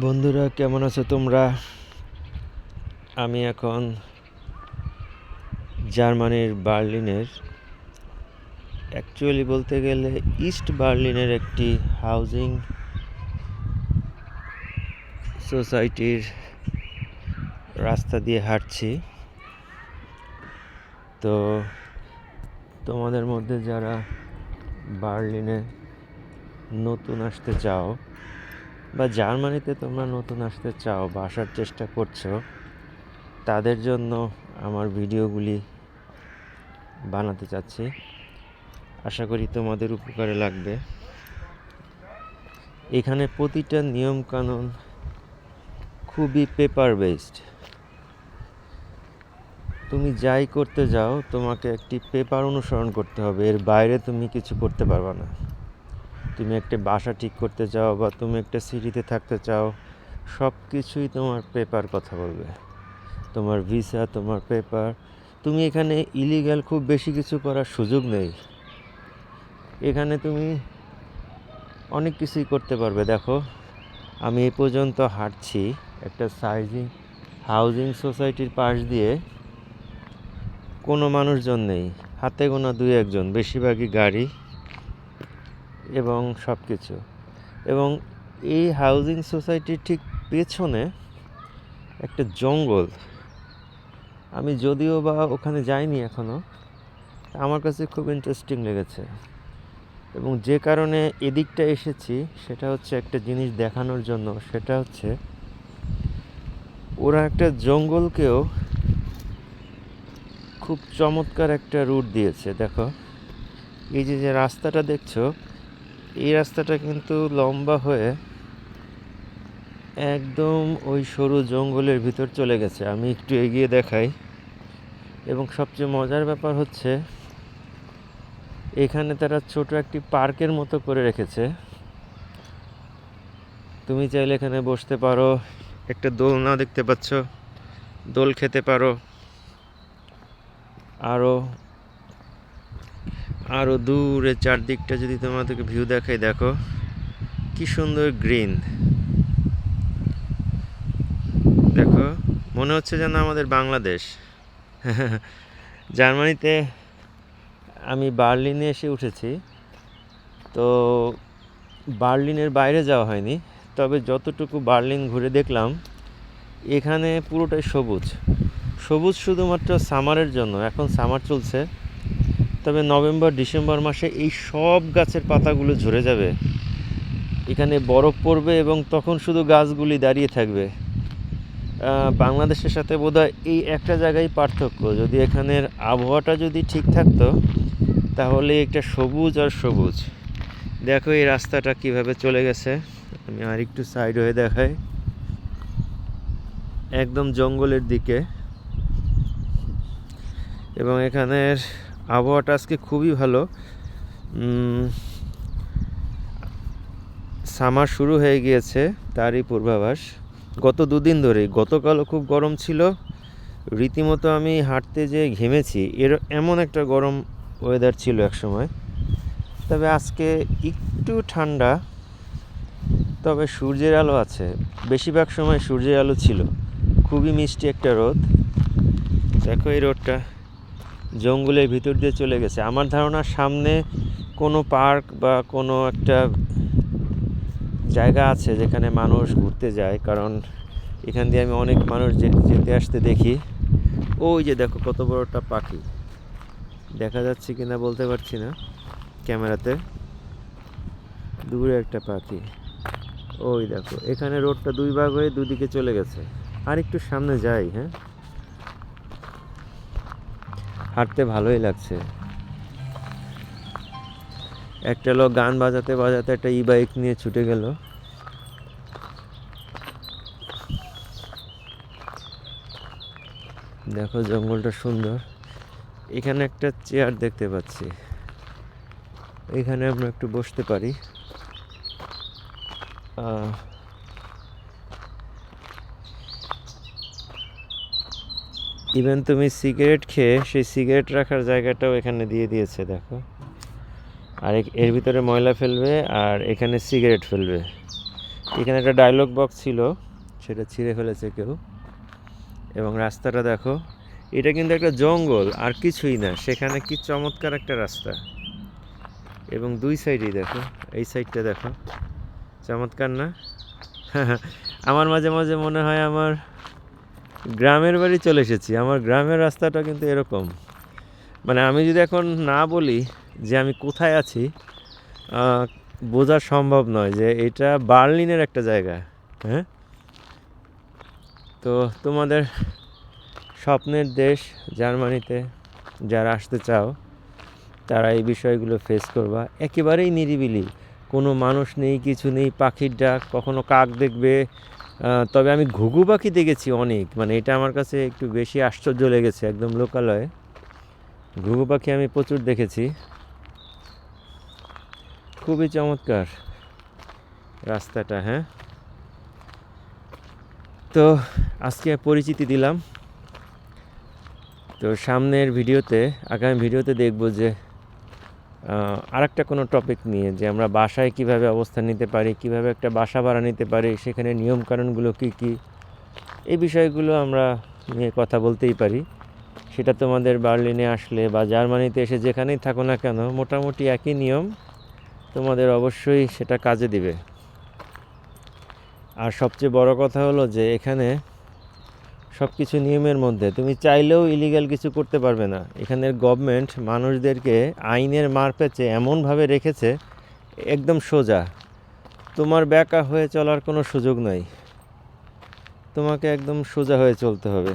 বন্ধুরা, কেমন আছো তোমরা? আমি এখন জার্মানির বার্লিনের, অ্যাকচুয়ালি বলতে গেলে ইস্ট বার্লিনের একটি হাউজিং সোসাইটির রাস্তা দিয়ে হাঁটছি। তো তোমাদের মধ্যে যারা বার্লিনে নতুন আসতে চাও বা জার্মানিতে তোমরা নতুন আসতে চাও বা আসার চেষ্টা করছো, তাদের জন্য আমার ভিডিওগুলি বানাতে চাচ্ছি। আশা করি তোমাদের উপকারে লাগবে। এখানে প্রতিটা নিয়মকানুন খুবই পেপার বেসড। তুমি যাই করতে যাও তোমাকে একটি পেপার অনুসরণ করতে হবে, এর বাইরে তুমি কিছু করতে পারবে না। তুমি একটা বাসা ঠিক করতে চাও বা তুমি একটা সিটিতে থাকতে চাও, সব কিছুই তোমার পেপার কথা বলবে। তোমার ভিসা, তোমার পেপার। তুমি এখানে ইলিগ্যাল খুব বেশি কিছু করার সুযোগ নেই। এখানে তুমি অনেক কিছুই করতে পারবে। দেখো, আমি এই পর্যন্ত হাঁটছি একটা হাউজিং সোসাইটির পাশ দিয়ে, কোনো মানুষজন নেই, হাতে গোনা দুই একজন, বেশিরভাগই গাড়ি এবং সব কিছু। এবং এই হাউজিং সোসাইটির ঠিক পেছনে একটা জঙ্গল। আমি যদিও বা ওখানে যাইনি এখনও, আমার কাছে খুব ইন্টারেস্টিং লেগেছে। এবং যে কারণে এদিকটা এসেছি সেটা হচ্ছে একটা জিনিস দেখানোর জন্য। সেটা হচ্ছে ওরা একটা জঙ্গলকেও খুব চমৎকার একটা রুট দিয়েছে। দেখো, এই যে রাস্তাটা দেখছো, এই রাস্তাটা কিন্তু লম্বা হয়ে একদম ওই সরু জঙ্গলের ভিতর চলে গেছে। আমি একটু এগিয়ে দেখাই। এবং সবচেয়ে মজার ব্যাপার হচ্ছে এখানে তারা ছোট একটি পার্কের মতো করে রেখেছে। তুমি চাইলে এখানে বসতে পারো, একটা দোলনা দেখতে পাচ্ছ, দোল খেতে পারো। আরও আরও দূরে চারদিকটা যদি তোমাদেরকে ভিউ দেখাই, দেখো কি সুন্দর গ্রিন। দেখো, মনে হচ্ছে যেন আমাদের বাংলাদেশ। জার্মানিতে আমি বার্লিনে এসে উঠেছি, তো বার্লিনের বাইরে যাওয়া হয়নি। তবে যতটুকু বার্লিন ঘুরে দেখলাম, এখানে পুরোটাই সবুজ। সবুজ শুধুমাত্র সামারের জন্য। এখন সামার চলছে, তবে নভেম্বর ডিসেম্বর মাসে এই সব গাছের পাতাগুলো ঝরে যাবে। এখানে বরফ পড়বে এবং তখন শুধু গাছগুলি দাঁড়িয়ে থাকবে। বাংলাদেশের সাথে বোধহয় এই একটা জায়গায় পার্থক্য। যদি এখানের আবহাওয়াটা যদি ঠিক থাকতো, তাহলে একটা সবুজ আর সবুজ। দেখো এই রাস্তাটা কিভাবে চলে গেছে। আমি আর একটু সাইড হয়ে দেখাই, একদম জঙ্গলের দিকে। এবং এখানের আবহাওয়াটা আজকে খুবই ভালো। সামার শুরু হয়ে গিয়েছে, তারই পূর্বাভাস। গত দুদিন ধরেই, গতকালও খুব গরম ছিল, রীতিমতো আমি হাঁটতে যেয়ে ঘেমেছি। এমন একটা গরম ওয়েদার ছিল এক সময়। তবে আজকে একটু ঠান্ডা, তবে সূর্যের আলো আছে। বেশিরভাগ সময় সূর্যের আলো ছিল। খুবই মিষ্টি একটা রোদ। দেখো এই রোডটা জঙ্গলের ভিতর দিয়ে চলে গেছে। আমার ধারণা সামনে কোনো পার্ক বা কোনো একটা জায়গা আছে যেখানে মানুষ ঘুরতে যায়, কারণ এখান দিয়ে আমি অনেক মানুষ যেতে আসতে দেখি। ওই যে দেখো কত বড় একটা পাখি, দেখা যাচ্ছে কিনা বলতে পারছি না ক্যামেরাতে। দূরে একটা পাখি, ওই দেখো। এখানে রোডটা দুই ভাগ হয়ে দুদিকে চলে গেছে। আর একটু সামনে যাই। হ্যাঁ, হাঁটতে ভালোই লাগছে। একটা লোক গান বাজাতে বাজাতে একটা বাইক নিয়ে ছুটে গেল। দেখো জঙ্গলটা সুন্দর। এখানে একটা চেয়ার দেখতে পাচ্ছি, এখানে আমরা একটু বসতে পারি। ইভেন তুমি সিগারেট খেয়ে সেই সিগারেট রাখার জায়গাটাও এখানে দিয়ে দিয়েছে। দেখো, আর এর ভিতরে ময়লা ফেলবে আর এখানে সিগারেট ফেলবে। এখানে একটা ডায়লগ বক্স ছিল, সেটা ছিঁড়ে ফেলেছে কেউ। এবং রাস্তাটা দেখো, এটা কিন্তু একটা জঙ্গল আর কিছুই না, সেখানে কি চমৎকার একটা রাস্তা। এবং দুই সাইডেই দেখো, এই সাইডটা দেখো, চমৎকার না? আমার মাঝে মাঝে মনে হয় আমার গ্রামের বাড়ি চলে এসেছি। আমার গ্রামের রাস্তাটা কিন্তু এরকম, মানে আমি যদি এখন না বলি যে আমি কোথায় আছি, বোঝা সম্ভব নয় যে এটা বার্লিনের একটা জায়গা। হ্যাঁ, তো তোমাদের স্বপ্নের দেশ জার্মানিতে যারা আসতে চাও, তারা এই বিষয়গুলো ফেস করবা। একেবারেই নিরিবিলি, কোনো মানুষ নেই, কিছু নেই, পাখির ডাক, কখনো কাক দেখবে। তবে আমি ঘুঘু পাখি দেখেছি অনেক, মানে এটা আমার কাছে একটু বেশি আশ্চর্য লেগেছে, একদম লোকালয়ে ঘুঘু পাখি আমি প্রচুর দেখেছি। খুবই চমৎকার রাস্তাটা। হ্যাঁ, তো আজকে পরিচিতি দিলাম। তো সামনের ভিডিওতে, আগামী ভিডিওতে দেখব যে আরেকটা কোনো টপিক নিয়ে, যে আমরা বাসায় কিভাবে অবস্থান নিতে পারি, কিভাবে একটা বাসা ভাড়া নিতে পারি, সেখানে নিয়মকানুনগুলো কী কী, এই বিষয়গুলো আমরা নিয়ে কথা বলতেই পারি। সেটা তোমাদের বার্লিনে আসলে বা জার্মানিতে এসে যেখানেই থাকো না কেন, মোটামুটি একই নিয়ম, তোমাদের অবশ্যই সেটা কাজে দিবে। আর সবচেয়ে বড় কথা হলো যে এখানে সব কিছু নিয়মের মধ্যে, তুমি চাইলেও ইলিগাল কিছু করতে পারবে না। এখানের গভর্নমেন্ট মানুষদেরকে আইনের মারপ্যাচে এমনভাবে রেখেছে, একদম সোজা, তোমার ব্যাকা হয়ে চলার কোনো সুযোগ নাই, তোমাকে একদম সোজা হয়ে চলতে হবে।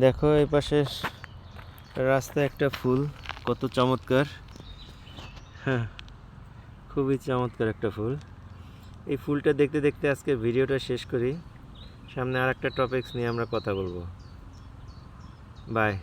দেখো এই পাশে রাস্তায় একটা ফুল, কত চমৎকার। হ্যাঁ, খুবই চমৎকার একটা ফুল। এই ফুলটা দেখতে দেখতে আজকে ভিডিওটা শেষ করি। সামনে আর একটা টপিকস নিয়ে আমরা কথা বলবো। বাই।